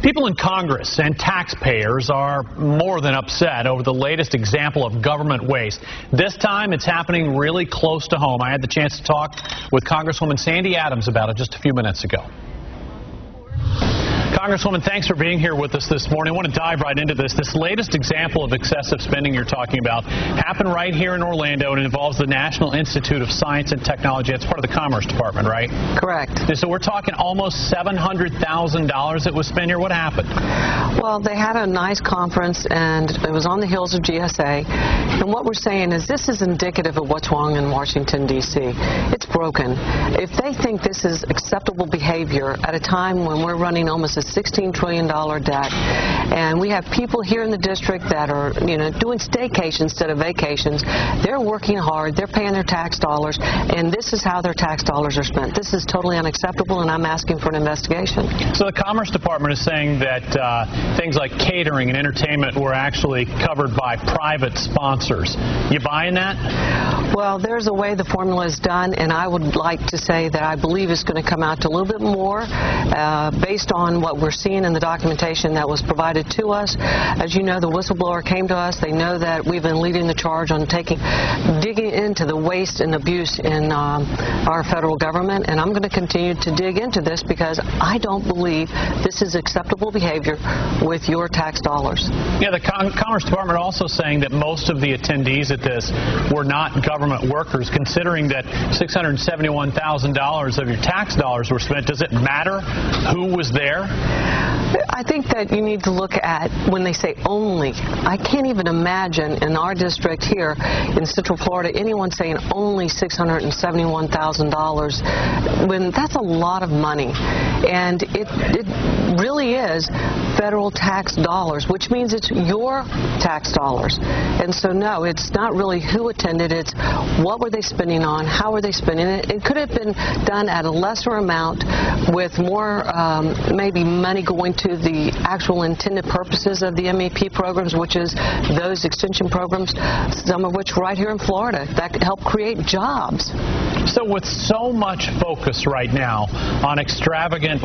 People in Congress and taxpayers are more than upset over the latest example of government waste. This time it's happening really close to home. I had the chance to talk with Congresswoman Sandy Adams about it just a few minutes ago. Congresswoman, thanks for being here with us this morning. I want to dive right into this. This latest example of excessive spending you're talking about happened right here in Orlando, and it involves the National Institute of Science and Technology. It's part of the Commerce Department, right? Correct. So we're talking almost $700,000 that was spent here. What happened? Well, they had a nice conference, and it was on the hills of GSA. And what we're saying is this is indicative of what's wrong in Washington, D.C. It's broken. If they think this is acceptable behavior at a time when we're running almost a $16 trillion debt, and we have people here in the district that are, doing staycations instead of vacations. They're working hard. They're paying their tax dollars, and this is how their tax dollars are spent. This is totally unacceptable, and I'm asking for an investigation. So the Commerce Department is saying that things like catering and entertainment were actually covered by private sponsors. You buying that? Well, there's a way the formula is done, and I would like to say that I believe it's going to come out to a little bit more based on what we're seeing in the documentation that was provided to us. As you know, the whistleblower came to us. They know that we've been leading the charge on digging into the waste and abuse in our federal government, and I'm going to continue to dig into this because I don't believe this is acceptable behavior with your tax dollars. Yeah, the Commerce Department also saying that most of the attendees at this were not government workers, considering that $671,000 of your tax dollars were spent. Does it matter who was there? I think that you need to look at when they say only. I can't even imagine in our district here in Central Florida anyone saying only $671,000 when that's a lot of money. And it really is federal tax dollars, which means it's your tax dollars. And so, no, it's not really who attended. It's what were they spending on, how were they spending it. It could have been done at a lesser amount with more maybe money going to the actual intended purposes of the MEP programs, which is those extension programs, some of which right here in Florida, that help create jobs. So with so much focus right now on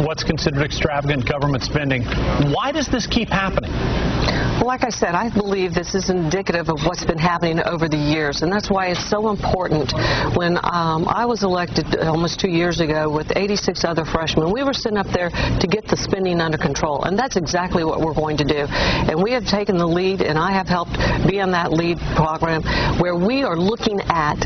what's considered extravagant government spending, why does this keep happening? Well, like I said, I believe this is indicative of what's been happening over the years, and that's why it's so important. When I was elected almost 2 years ago with 86 other freshmen, we were sitting up there to get the spending under control, and that's exactly what we're going to do. And we have taken the lead, and I have helped be on that lead program where we are looking at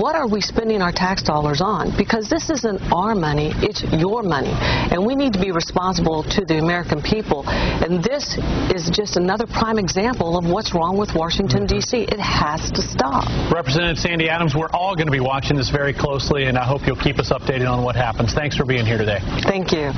what are we spending our tax dollars on, because this isn't our money, it's your money, and we need to be responsible to the American people. And this is just another prime example of what's wrong with Washington, D.C. It has to stop. Representative Sandy Adams, we're all going to be watching this very closely, and I hope you'll keep us updated on what happens. Thanks for being here today. Thank you.